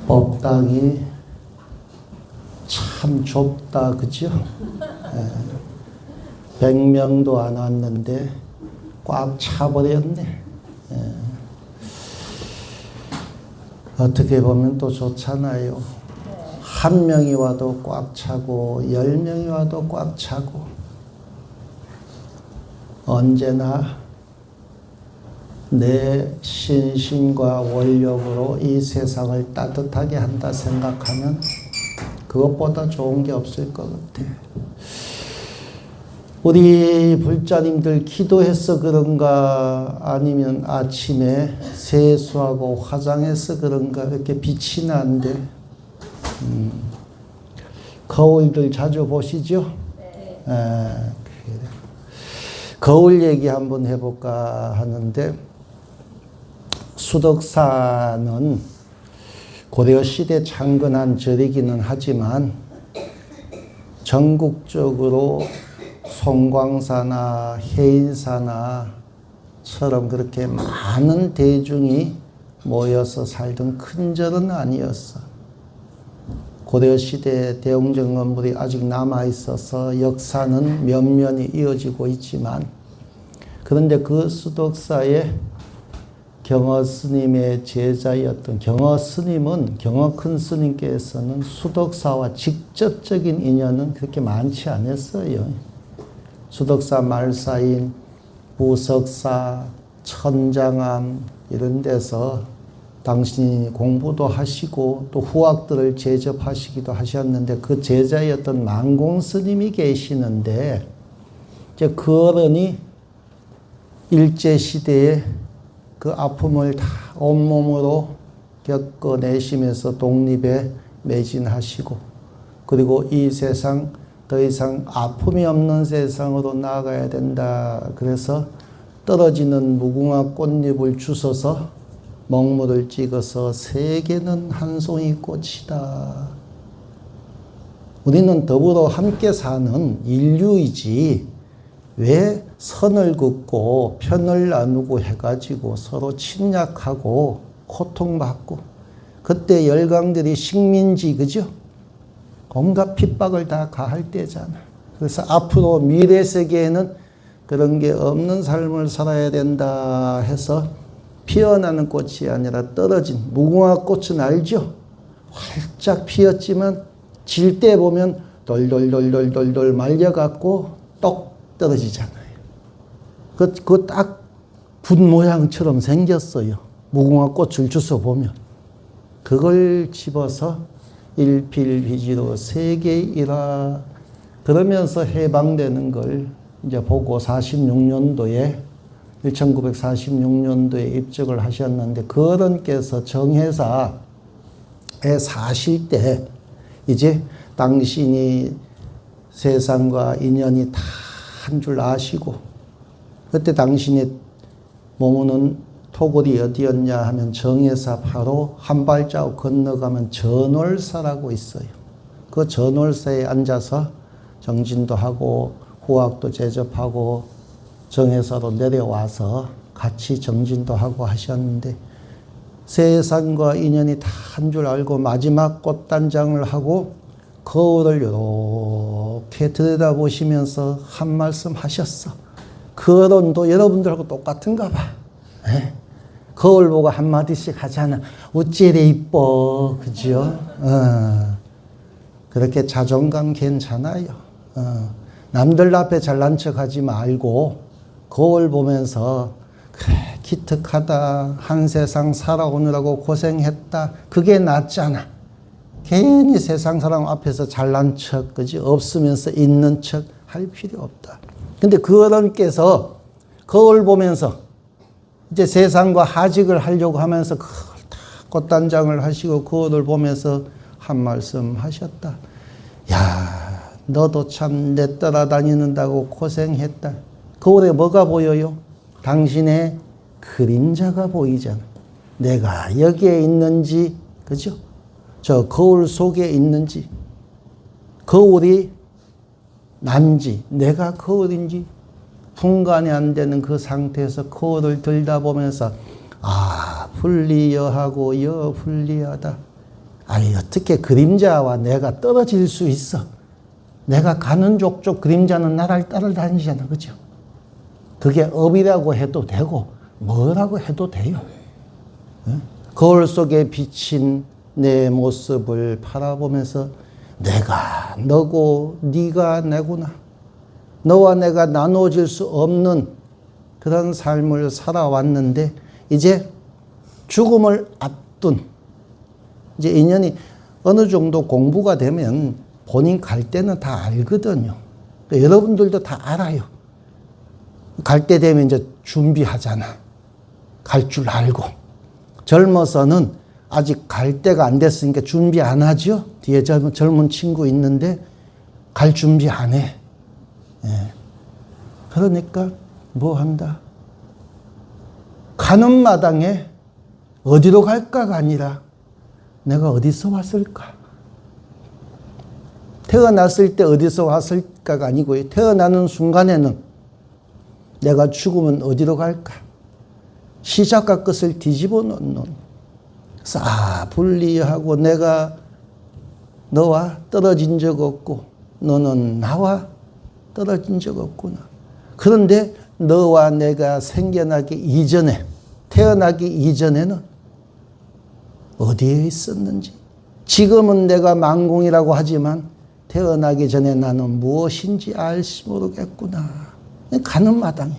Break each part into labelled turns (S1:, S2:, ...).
S1: 법당이 참 좁다, 그죠? 100명도 안 왔는데 꽉 차버렸네. 어떻게 보면 또 좋잖아요. 한 명이 와도 꽉 차고 10명이 와도 꽉 차고 언제나 내 신심과 원력으로 이 세상을 따뜻하게 한다 생각하면 그것보다 좋은 게 없을 것 같아. 우리 불자님들 기도해서 그런가 아니면 아침에 세수하고 화장해서 그런가 이렇게 빛이 나는데 거울들 자주 보시죠? 네. 그래. 거울 얘기 한번 해볼까 하는데 수덕사는 고려시대 창건한 절이기는 하지만 전국적으로 송광사나 해인사나처럼 그렇게 많은 대중이 모여서 살던 큰 절은 아니었어. 고려시대 대웅전 건물이 아직 남아있어서 역사는 면면이 이어지고 있지만 그런데 그 수덕사의 경허스님의 제자였던 경허스님은 경허큰 스님께서는 수덕사와 직접적인 인연은 그렇게 많지 않았어요. 수덕사 말사인 부석사, 천장암 이런 데서 당신이 공부도 하시고 또 후학들을 제접하시기도 하셨는데 그 제자였던 만공스님이 계시는데 이제 그 어른이 일제시대에 그 아픔을 다 온몸으로 겪어내시면서 독립에 매진하시고 그리고 이 세상 더 이상 아픔이 없는 세상으로 나아가야 된다. 그래서 떨어지는 무궁화 꽃잎을 주워서 먹물을 찍어서 세계는 한 송이 꽃이다. 우리는 더불어 함께 사는 인류이지 왜 선을 긋고 편을 나누고 해가지고 서로 침략하고 고통받고 그때 열강들이 식민지 그죠? 온갖 핍박을 다 가할 때잖아. 그래서 앞으로 미래 세계에는 그런 게 없는 삶을 살아야 된다 해서 피어나는 꽃이 아니라 떨어진 무궁화 꽃은 알죠? 활짝 피었지만 질 때 보면 돌돌돌돌돌돌 말려갖고 똑 떨어지잖아요. 그 딱 분 모양처럼 생겼어요. 무궁화 꽃을 주워 보면. 그걸 집어서 일필휘지로 세계일화 그러면서 해방되는 걸 이제 보고 1946년도에 입적을 하셨는데 그 어른께서 정회사에 사실 때 이제 당신이 세상과 인연이 다 한 줄 아시고 그때 당신의 머무는 토굴이 어디였냐 하면 정회사 바로 한 발자국 건너가면 전월사라고 있어요. 그 전월사에 앉아서 정진도 하고 후학도 제접하고 정회사로 내려와서 같이 정진도 하고 하셨는데 세상과 인연이 다 한 줄 알고 마지막 꽃단장을 하고 거울을 이렇게 들여다보시면서 한 말씀 하셨어. 그 어른도 여러분들하고 똑같은가 봐. 네? 거울 보고 한마디씩 하잖아. 어찌래 이뻐. 그죠? 그렇게 자존감 괜찮아요. 남들 앞에 잘난 척 하지 말고 거울 보면서 그래 기특하다. 한 세상 살아오느라고 고생했다. 그게 낫잖아. 괜히 세상 사람 앞에서 잘난 척, 그지? 없으면서 있는 척 할 필요 없다. 근데 그 어른께서 거울 보면서 이제 세상과 하직을 하려고 하면서 그걸 다 꽃단장을 하시고 거울을 보면서 한 말씀 하셨다. 야, 너도 참 내 따라다니는다고 고생했다. 거울에 뭐가 보여요? 당신의 그림자가 보이잖아. 내가 여기에 있는지, 그죠? 저 거울 속에 있는지, 거울이 난지, 내가 거울인지 분간이 안 되는 그 상태에서 거울을 들다 보면서 아, 불리여하고 여불리하다. 아니, 어떻게 그림자와 내가 떨어질 수 있어? 내가 가는 족족 그림자는 나를 따라다니잖아. 그죠? 그게 업이라고 해도 되고, 뭐라고 해도 돼요. 거울 속에 비친 내 모습을 바라보면서 내가 너고 네가 내구나. 너와 내가 나눠질 수 없는 그런 삶을 살아왔는데 이제 죽음을 앞둔 이제 인연이 어느 정도 공부가 되면 본인 갈 때는 다 알거든요. 그러니까 여러분들도 다 알아요. 갈 때 되면 이제 준비하잖아. 갈 줄 알고. 젊어서는 아직 갈 때가 안 됐으니까 준비 안 하죠. 뒤에 젊은 친구 있는데 갈 준비 안 해. 예. 그러니까 뭐 한다? 가는 마당에 어디로 갈까가 아니라 내가 어디서 왔을까? 태어났을 때 어디서 왔을까가 아니고요. 태어나는 순간에는 내가 죽으면 어디로 갈까? 시작과 끝을 뒤집어 놓는 분리하고 내가 너와 떨어진 적 없고 너는 나와 떨어진 적 없구나. 그런데 너와 내가 생겨나기 이전에 태어나기 이전에는 어디에 있었는지 지금은 내가 망공이라고 하지만 태어나기 전에 나는 무엇인지 알지 모르겠구나. 가는 마당에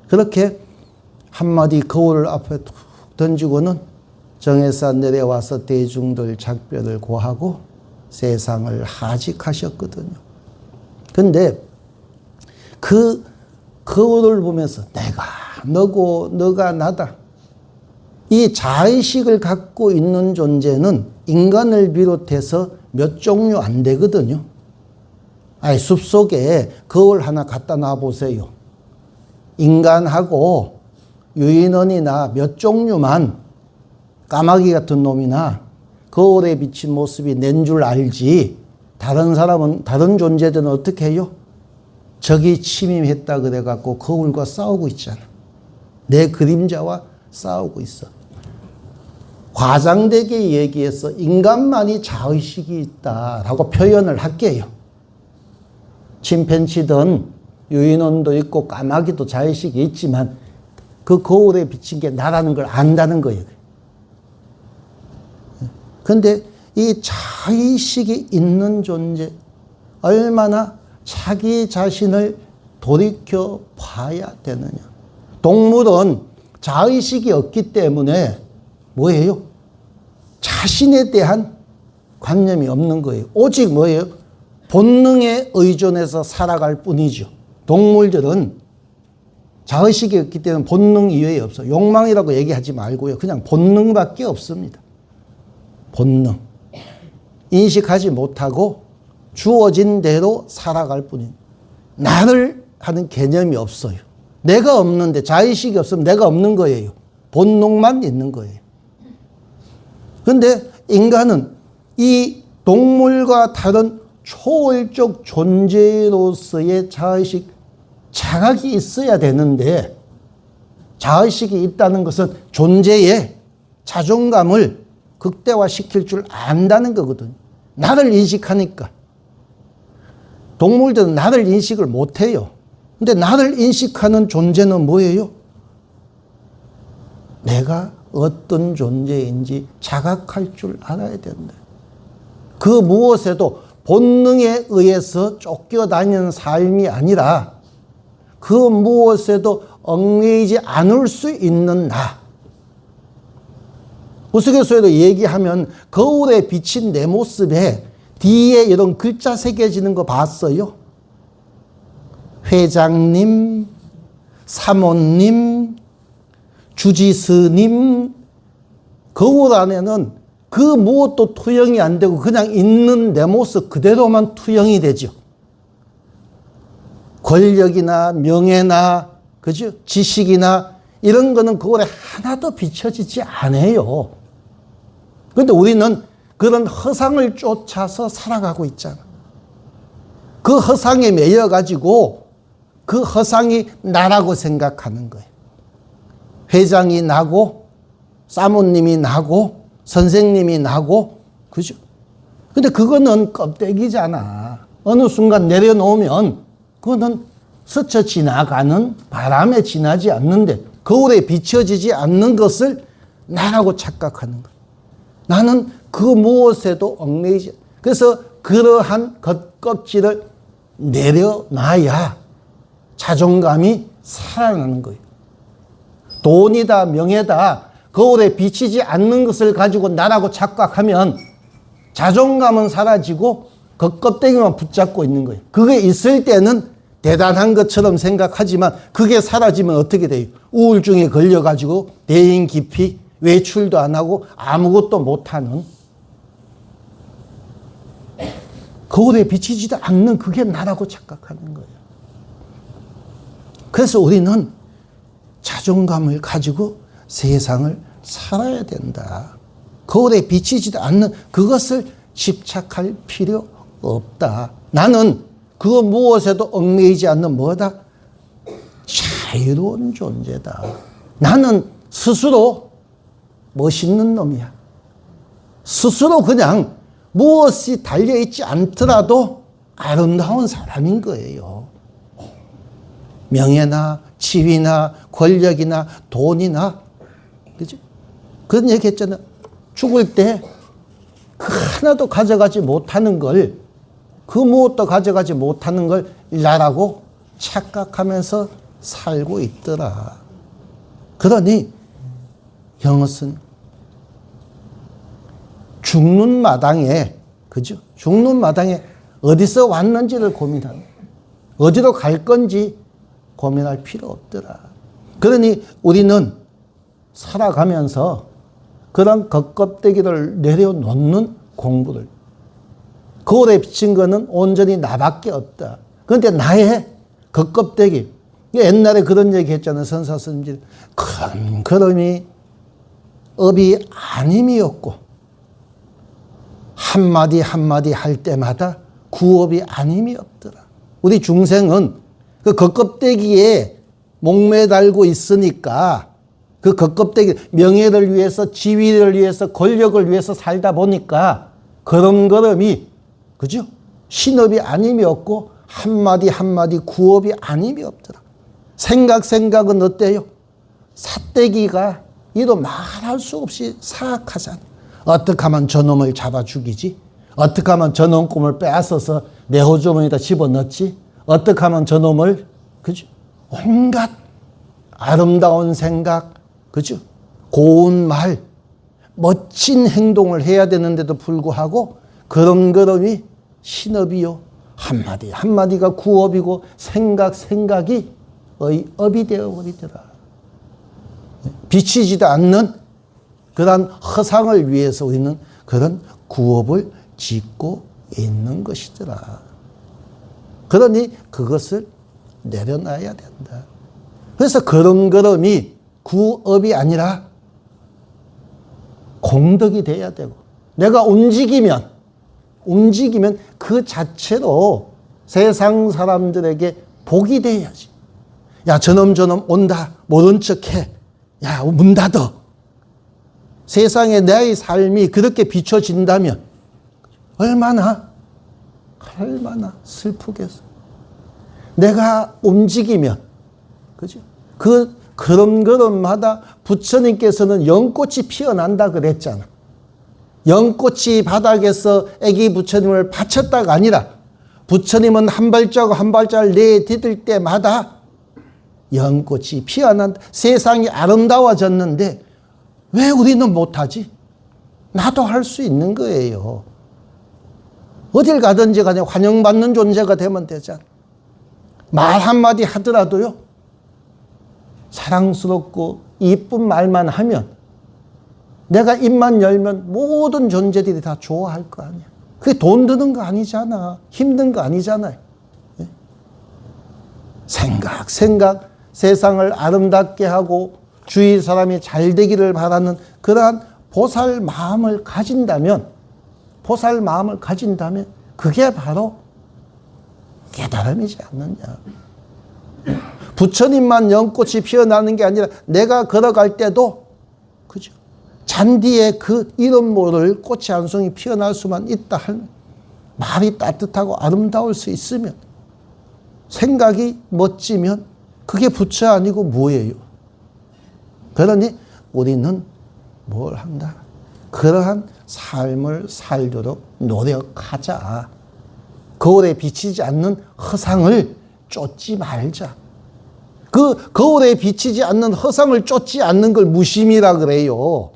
S1: 그렇게 한마디 거울 앞에 툭 던지고는 정해산 내려와서 대중들 작별을 고하고 세상을 하직하셨거든요. 근데 그 거울을 보면서 내가 너고 너가 나다. 이 자의식을 갖고 있는 존재는 인간을 비롯해서 몇 종류 안 되거든요. 아니, 숲속에 거울 하나 갖다 놔보세요. 인간하고 유인원이나 몇 종류만 까마귀 같은 놈이나 거울에 비친 모습이 낸 줄 알지 다른 사람은 다른 존재들은 어떻게 해요? 적이 침입했다 그래갖고 거울과 싸우고 있잖아. 내 그림자와 싸우고 있어. 과장되게 얘기해서 인간만이 자의식이 있다라고 표현을 할게요. 침팬지든 유인원도 있고 까마귀도 자의식이 있지만 그 거울에 비친 게 나라는 걸 안다는 거예요. 그런데 이 자의식이 있는 존재 얼마나 자기 자신을 돌이켜 봐야 되느냐. 동물은 자의식이 없기 때문에 뭐예요? 자신에 대한 관념이 없는 거예요. 오직 뭐예요? 본능에 의존해서 살아갈 뿐이죠. 동물들은 자의식이 없기 때문에 본능 이외에 없어요. 욕망이라고 얘기하지 말고요. 그냥 본능밖에 없습니다. 본능. 인식하지 못하고 주어진 대로 살아갈 뿐입니다. 나를 하는 개념이 없어요. 내가 없는데 자의식이 없으면 내가 없는 거예요. 본능만 있는 거예요. 그런데 인간은 이 동물과 다른 초월적 존재로서의 자의식, 자각이 있어야 되는데 자의식이 있다는 것은 존재의 자존감을 극대화시킬 줄 안다는 거거든요. 나를 인식하니까. 동물들은 나를 인식을 못해요. 근데 나를 인식하는 존재는 뭐예요? 내가 어떤 존재인지 자각할 줄 알아야 된다. 그 무엇에도 본능에 의해서 쫓겨다니는 삶이 아니라 그 무엇에도 얽매이지 않을 수 있는 나. 우스갯소리로 얘기하면 거울에 비친 내 모습에 뒤에 이런 글자 새겨지는 거 봤어요? 회장님, 사모님, 주지스님. 거울 안에는 그 무엇도 투영이 안 되고 그냥 있는 내 모습 그대로만 투영이 되죠. 권력이나 명예나 그죠? 지식이나 이런 거는 거울에 하나도 비춰지지 않아요. 그런데 우리는 그런 허상을 쫓아서 살아가고 있잖아. 그 허상에 매여가지고 그 허상이 나라고 생각하는 거예요. 회장이 나고 사모님이 나고 선생님이 나고 그죠? 근데 그거는 껍데기잖아. 어느 순간 내려놓으면 그거는 스쳐 지나가는 바람에 지나지 않는데 거울에 비춰지지 않는 것을 나라고 착각하는 거야. 나는 그 무엇에도 얽매이지. 그래서 그러한 겉껍질을 내려놔야 자존감이 살아나는 거예요. 돈이다, 명예다, 거울에 비치지 않는 것을 가지고 나라고 착각하면 자존감은 사라지고 겉껍데기만 붙잡고 있는 거예요. 그게 있을 때는 대단한 것처럼 생각하지만 그게 사라지면 어떻게 돼요? 우울증에 걸려가지고 대인 기피, 외출도 안 하고 아무것도 못하는, 거울에 비치지도 않는 그게 나라고 착각하는 거예요. 그래서 우리는 자존감을 가지고 세상을 살아야 된다. 거울에 비치지도 않는 그것을 집착할 필요 없다. 나는 그 무엇에도 얽매이지 않는 뭐다? 자유로운 존재다. 나는 스스로 멋있는 놈이야. 스스로 그냥 무엇이 달려있지 않더라도 아름다운 사람인 거예요. 명예나 지위나 권력이나 돈이나, 그죠? 그런 얘기 했잖아. 죽을 때 그 하나도 가져가지 못하는 걸, 그 무엇도 가져가지 못하는 걸 나라고 착각하면서 살고 있더라. 그러니 영어는 죽는 마당에, 그죠? 죽는 마당에 어디서 왔는지를 고민하는, 어디로 갈 건지 고민할 필요 없더라. 그러니 우리는 살아가면서 그런 겉껍데기를 내려놓는 공부를, 거울에 비친 거는 온전히 나밖에 없다. 그런데 나의 겉껍데기, 옛날에 그런 얘기 했잖아요. 선사 스님들. 큰 걸음이 업이 아님이었고 한마디 한마디 할 때마다 구업이 아님이 없더라. 우리 중생은 그 겉껍데기에 목매달고 있으니까, 그 겉껍데기, 명예를 위해서, 지위를 위해서, 권력을 위해서 살다 보니까 걸음걸음이, 그죠? 신업이 아님이 없고 한마디 한마디 구업이 아님이 없더라. 생각은 어때요? 삿대기가 이도 말할 수 없이 사악하잖아. 어떻게 하면 저놈을 잡아 죽이지? 어떻게 하면 저놈 꿈을 빼앗아서 내 호주머니에다 집어넣지? 어떻게 하면 저놈을, 그죠? 온갖 아름다운 생각, 그죠? 고운 말, 멋진 행동을 해야 되는데도 불구하고 걸음걸음이 신업이요. 한마디 한마디가 구업이고 생각이 업이 되어버리더라. 비치지도 않는 그런 허상을 위해서 우리는 그런 구업을 짓고 있는 것이더라. 그러니 그것을 내려놔야 된다. 그래서 걸음걸음이 구업이 아니라 공덕이 돼야 되고, 내가 움직이면 그 자체로 세상 사람들에게 복이 돼야지. 야, 저놈 온다. 모른 척해. 야, 문 닫어. 세상에 내 삶이 그렇게 비춰진다면 얼마나 슬프겠어. 내가 움직이면, 그죠? 그 걸음걸음마다 부처님께서는 연꽃이 피어난다 그랬잖아. 연꽃이 바닥에서 애기 부처님을 바쳤다가 아니라 부처님은 한 발자국 한 발자국을 내디딜 때마다 연꽃이 피어난다. 세상이 아름다워졌는데 왜 우리는 못하지? 나도 할 수 있는 거예요. 어딜 가든지 간에 환영받는 존재가 되면 되잖아. 말 한마디 하더라도요, 사랑스럽고 이쁜 말만 하면, 내가 입만 열면 모든 존재들이 다 좋아할 거 아니야. 그게 돈 드는 거 아니잖아. 힘든 거 아니잖아요. 예? 생각, 세상을 아름답게 하고 주위 사람이 잘 되기를 바라는 그러한 보살 마음을 가진다면 그게 바로 깨달음이지 않느냐. 부처님만 연꽃이 피어나는 게 아니라 내가 걸어갈 때도, 그죠? 잔디에 그 이름 모를 꽃이 한 송이 피어날 수만 있다 할 말이 따뜻하고 아름다울 수 있으면 생각이 멋지면 그게 부처 아니고 뭐예요? 그러니 우리는 뭘 한다? 그러한 삶을 살도록 노력하자. 거울에 비치지 않는 허상을 쫓지 말자. 그 거울에 비치지 않는 허상을 쫓지 않는 걸 무심이라 그래요.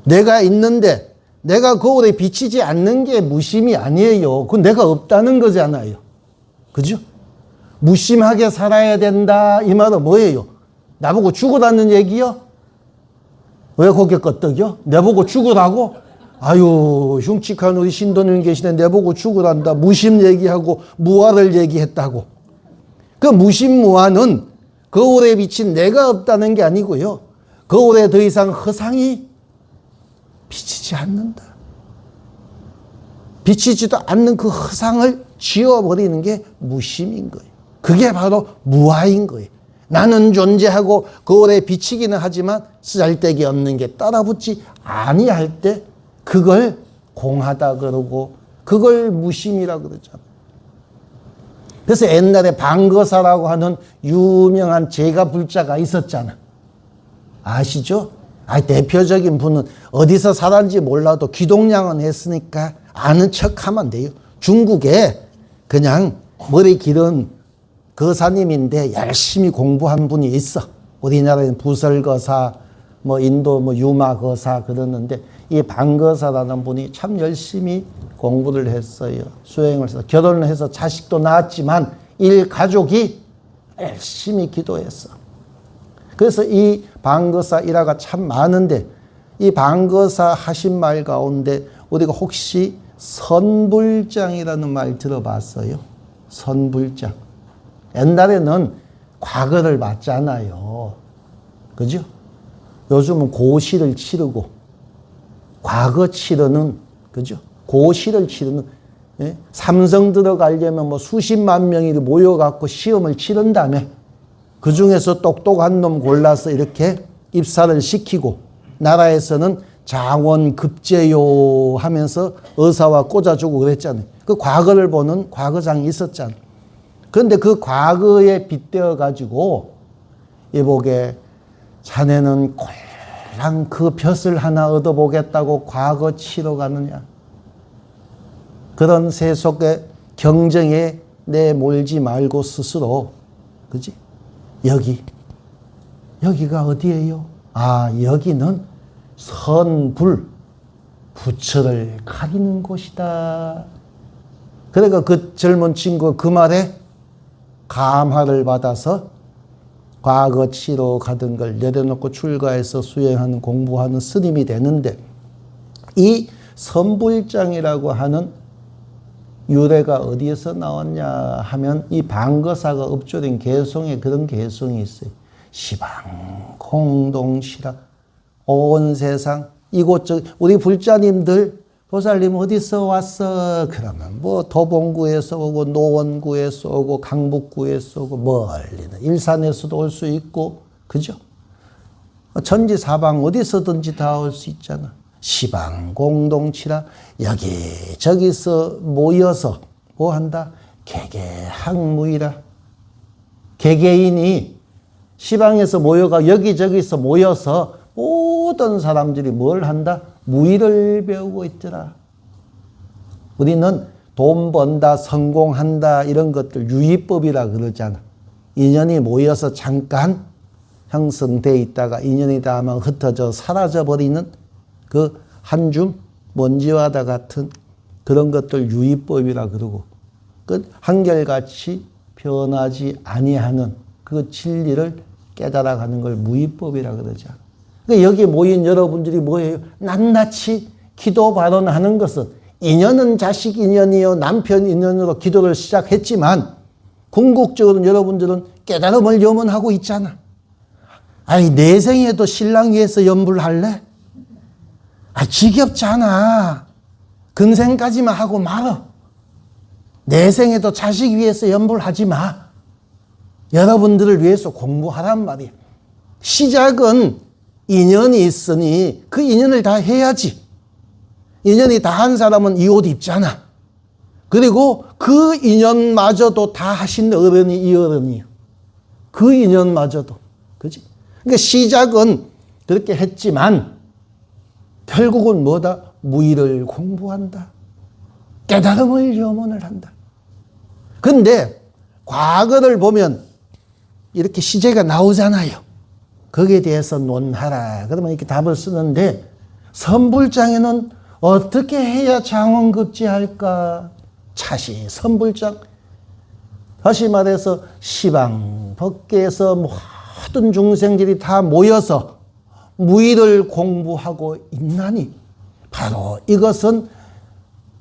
S1: 내가 있는데 내가 거울에 비치지 않는 게 무심이 아니에요. 그건 내가 없다는 거잖아요. 그죠? 무심하게 살아야 된다. 이 말은 뭐예요? 나보고 죽으라는 얘기요? 왜 고개 끄덕여? 내보고 죽으라고? 아유, 흉측한 우리 신도님 계시네. 내보고 죽으란다. 무심 얘기하고 무아를 얘기했다고. 그 무심무아는 거울에 비친 내가 없다는 게 아니고요. 거울에 더 이상 허상이 비치지 않는다. 비치지도 않는 그 허상을 지워버리는 게 무심인 거예요. 그게 바로 무아인 거예요. 나는 존재하고 거울에 비치기는 하지만 쓰잘데기 없는 게 따라붙지 아니할 때 그걸 공하다 그러고 그걸 무심이라 그러잖아요. 그래서 옛날에 방거사라고 하는 유명한 제가 불자가 있었잖아. 아시죠? 대표적인 분은 어디서 살았는지 몰라도 기동량은 했으니까 아는 척하면 돼요. 중국에 그냥 머리 길은 거사님인데 열심히 공부한 분이 있어. 우리나라에는 부설거사, 인도 유마거사 그러는데 이 방거사라는 분이 참 열심히 공부를 했어요. 수행을 해서 결혼을 해서 자식도 낳았지만 일가족이 열심히 기도했어. 그래서 이 방거사 일화가 참 많은데 이 방거사 하신 말 가운데 우리가 혹시 선불장이라는 말 들어봤어요? 선불장. 옛날에는 과거를 봤잖아요. 그죠? 요즘은 고시를 치르고 과거 치르는, 그죠? 고시를 치르는, 예? 삼성 들어가려면 수십만 명이 모여갖고 시험을 치른다며 그 중에서 똑똑한 놈 골라서 이렇게 입사를 시키고 나라에서는 장원급제요 하면서 의사와 꽂아주고 그랬잖아요. 그 과거를 보는 과거장이 있었잖아요. 그런데 그 과거에 빗대어 가지고 이보게 자네는 꼴랑 그 벼슬 하나 얻어보겠다고 과거 치러 가느냐. 그런 세속의 경쟁에 내몰지 말고 스스로, 그지? 여기가 어디예요? 여기는 선불, 부처를 가리는 곳이다. 그러니까 그 젊은 친구가 그 말에 감화를 받아서 과거 치러 가던 걸 내려놓고 출가해서 수행하는 공부하는 스님이 되는데 이 선불장이라고 하는 유래가 어디에서 나왔냐 하면 이 방거사가 읊조린 개송에 그런 개송이 있어요. 시방 공동시라 온 세상 이곳저곳 우리 불자님들 보살님 어디서 왔어? 그러면 도봉구에서 오고 노원구에서 오고 강북구에서 오고 멀리는 일산에서도 올 수 있고 그죠? 전지사방 어디서든지 다 올 수 있잖아. 시방 공동치라 여기저기서 모여서 뭐한다? 개개학무이라. 개개인이 시방에서 모여가 여기저기서 모여서 모든 사람들이 뭘 한다? 무의를 배우고 있더라. 우리는 돈 번다, 성공한다 이런 것들 유의법이라 그러잖아. 인연이 모여서 잠깐 형성돼 있다가 인연이 다 하면 흩어져 사라져버리는 그 한 줌 먼지와다 같은 그런 것들 유의법이라 그러고 그 한결같이 변하지 아니하는 그 진리를 깨달아가는 걸 무의법이라 그러죠. 그러니까 여기 모인 여러분들이 뭐예요? 낱낱이 기도 발언하는 것은 인연은 자식 인연이요 남편 인연으로 기도를 시작했지만 궁극적으로는 여러분들은 깨달음을 염원하고 있잖아. 내 생에도 신랑 위해서 염불할래? 지겹잖아. 근생까지만 하고 말어. 내 생에도 자식 위해서 염불하지 마. 여러분들을 위해서 공부하란 말이야. 시작은 인연이 있으니 그 인연을 다 해야지. 인연이 다 한 사람은 이 옷 입잖아. 그리고 그 인연마저도 다 하신 어른이 이 어른이에요. 그 인연마저도. 그지? 그러니까 시작은 그렇게 했지만 결국은 뭐다? 무의를 공부한다. 깨달음을 염원을 한다. 근데 과거를 보면 이렇게 시제가 나오잖아요. 거기에 대해서 논하라. 그러면 이렇게 답을 쓰는데 선불장에는 어떻게 해야 장원급제할까? 차시 선불장. 다시 말해서 시방 법계에서 모든 중생들이 다 모여서 무의를 공부하고 있나니 바로 이것은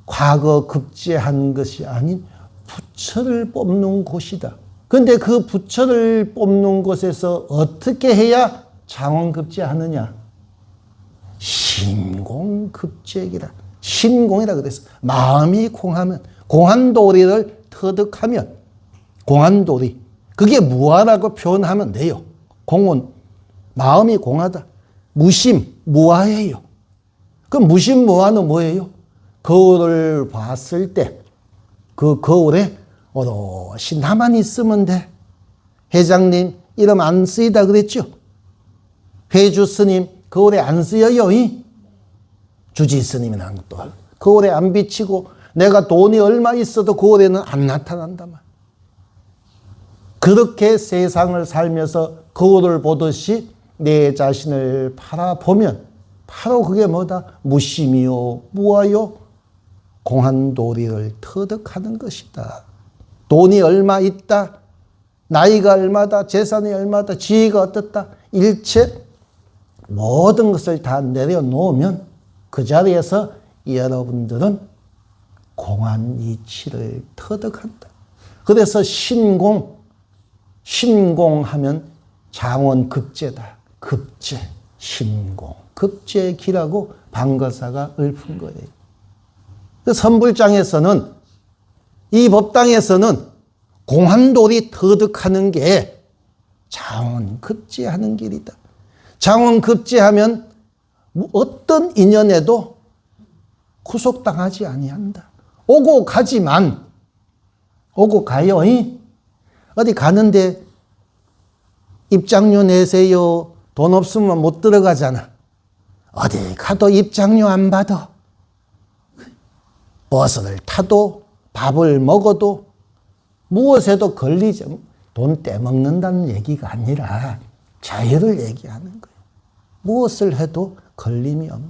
S1: 과거 급제한 것이 아닌 부처를 뽑는 곳이다. 그런데 그 부처를 뽑는 곳에서 어떻게 해야 장원급제하느냐? 심공급제기라. 심공이라 그랬어. 마음이 공하면, 공한도리를 터득하면, 공한도리. 그게 무아라고 표현하면 돼요. 공은 마음이 공하다. 무심, 무아예요. 그 무심, 무아는 뭐예요? 거울을 봤을 때 그 거울에 오롯이 나만 있으면 돼. 회장님 이름 안 쓰이다 그랬죠? 회주 스님 거울에 안 쓰여요. 주지 스님은 또 거울에 안 비치고 내가 돈이 얼마 있어도 거울에는 안 나타난단 말이야. 그렇게 세상을 살면서 거울을 보듯이 내 자신을 바라보면 바로 그게 뭐다? 무심이요 무아요 공한도리를 터득하는 것이다. 돈이 얼마 있다. 나이가 얼마다. 재산이 얼마다. 지위가 어떻다. 일체 모든 것을 다 내려놓으면 그 자리에서 여러분들은 공한 이치를 터득한다. 그래서 신공하면 장원급제다. 급제, 신공, 급제기라고 방거사가 읊은 거예요. 그 선불장에서는 이 법당에서는 공한도리 터득하는 게 장원급제하는 길이다. 장원급제하면 어떤 인연에도 구속당하지 아니한다. 오고 가지만 오고 가요. 어디 가는데 입장료 내세요. 돈 없으면 못 들어가잖아. 어디 가도 입장료 안 받아. 버스를 타도 밥을 먹어도 무엇에도 걸리지. 돈 떼먹는다는 얘기가 아니라 자유를 얘기하는 거예요. 무엇을 해도 걸림이 없는.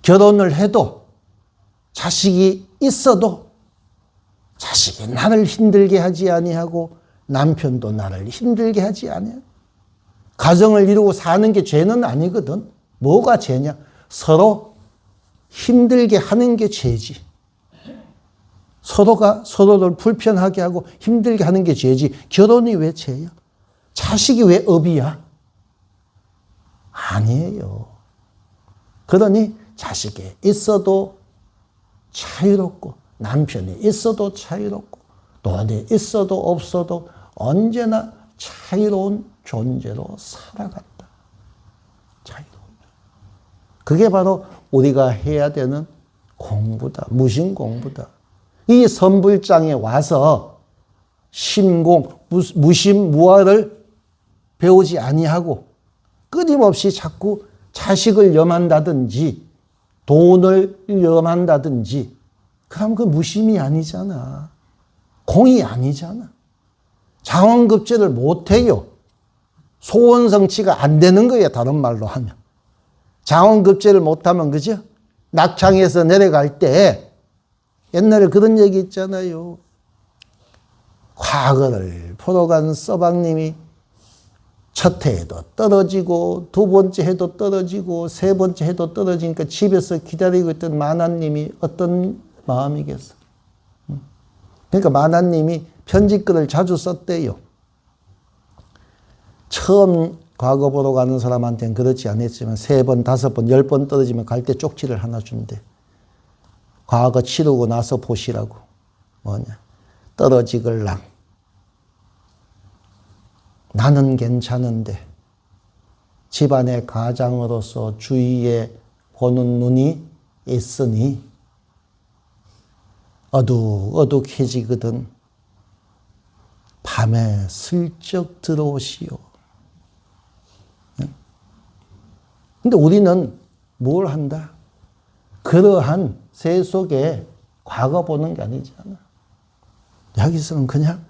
S1: 결혼을 해도 자식이 있어도 자식이 나를 힘들게 하지 아니하고 남편도 나를 힘들게 하지 아니하고 가정을 이루고 사는 게 죄는 아니거든. 뭐가 죄냐? 서로 힘들게 하는 게 죄지. 서로가 서로를 불편하게 하고 힘들게 하는 게 죄지. 결혼이 왜 죄야? 자식이 왜 업이야? 아니에요. 그러니 자식이 있어도 자유롭고 남편이 있어도 자유롭고 돈이 있어도 없어도 언제나 자유로운 존재로 살아간다. 자유로운. 그게 바로 우리가 해야 되는 공부다. 무심 공부다. 이 선불장에 와서 심공, 무심, 무아를 배우지 아니하고 끊임없이 자꾸 자식을 염한다든지 돈을 염한다든지 그럼 그 무심이 아니잖아. 공이 아니잖아. 장원급제를 못해요. 소원성취가 안 되는 거예요. 다른 말로 하면. 장원급제를 못하면 그죠? 낙창에서 내려갈 때 옛날에 그런 얘기 있잖아요. 과거를 보러 간 서방님이 첫 해에도 떨어지고 두 번째 해도 떨어지고 세 번째 해도 떨어지니까 집에서 기다리고 있던 마나님이 어떤 마음이겠어. 그러니까 마나님이 편지글을 자주 썼대요. 처음 과거 보러 가는 사람한테는 그렇지 않았지만 3번, 5번, 10번 떨어지면 갈 때 쪽지를 하나 준대. 과거 치르고 나서 보시라고. 뭐냐. 떨어지걸랑. 나는 괜찮은데 집안의 가장으로서 주위에 보는 눈이 있으니 어둑어둑해지거든 밤에 슬쩍 들어오시오. 근데 우리는 뭘 한다? 그러한 새 속에 과거 보는 게 아니잖아. 여기서는 그냥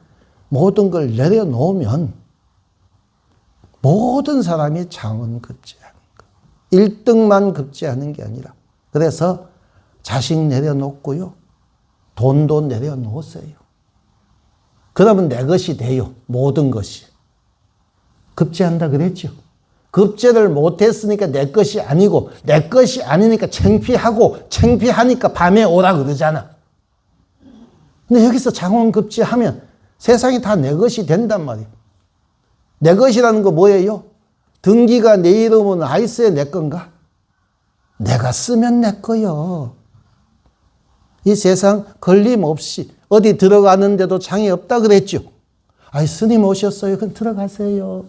S1: 모든 걸 내려놓으면 모든 사람이 장원 급제하는 거. 1등만 급제하는 게 아니라. 그래서 자식 내려놓고요. 돈도 내려놓으세요. 그러면 내 것이 돼요. 모든 것이. 급제한다 그랬죠. 급제를 못했으니까 내 것이 아니고 내 것이 아니니까 창피하고 창피하니까 밤에 오라 그러잖아. 근데 여기서 장원급제하면 세상이 다 내 것이 된단 말이에요. 내 것이라는 거 뭐예요? 등기가 내 이름은 아이스에 내 건가? 내가 쓰면 내 거요. 이 세상 걸림없이 어디 들어가는데도 장이 없다 그랬죠. 아이 스님 오셨어요. 그럼 들어가세요.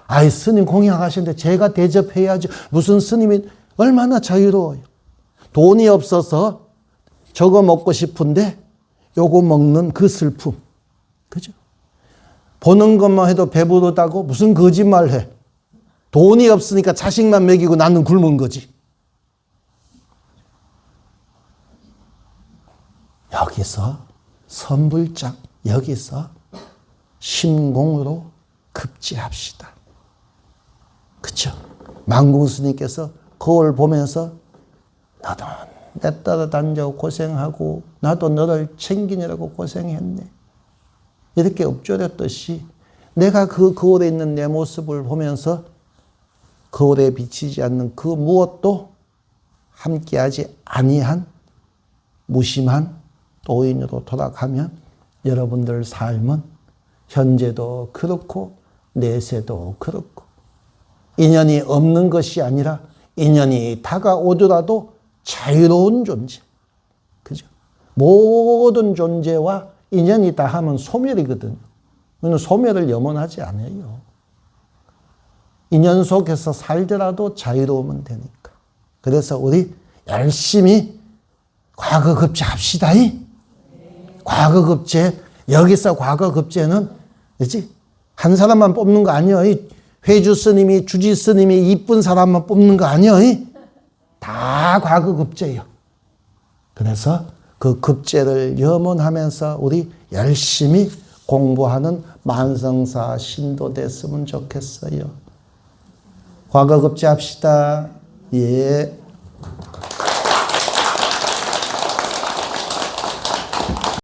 S1: 아이 스님 공양하시는데 제가 대접해야죠. 무슨 스님이 얼마나 자유로워요. 돈이 없어서 저거 먹고 싶은데 요거 먹는 그 슬픔. 그죠? 보는 것만 해도 배부르다고 무슨 거짓말 해. 돈이 없으니까 자식만 먹이고 나는 굶은 거지. 여기서 선불장, 여기서 심공으로 급제합시다. 그쵸? 망궁스님께서 거울 보면서 나도 내 따라다니자고 고생하고 나도 너를 챙기느라고 고생했네. 이렇게 읊조렸듯이 내가 그 거울에 있는 내 모습을 보면서 거울에 비치지 않는 그 무엇도 함께하지 아니한 무심한 도인으로 돌아가면 여러분들 삶은 현재도 그렇고 내세도 그렇고 인연이 없는 것이 아니라 인연이 다가오더라도 자유로운 존재. 그죠? 모든 존재와 인연이 다 하면 소멸이거든요. 우리는 소멸을 염원하지 않아요. 인연 속에서 살더라도 자유로우면 되니까. 그래서 우리 열심히 과거급제 합시다. 과거급제. 여기서 과거급제는 그렇지? 한 사람만 뽑는 거 아니야. 회주 스님이 주지 스님이 이쁜 사람만 뽑는 거 아니야. 다 과거급제예요. 그래서 그 급제를 염원하면서 우리 열심히 공부하는 만성사 신도 됐으면 좋겠어요. 과거급제 합시다. 예.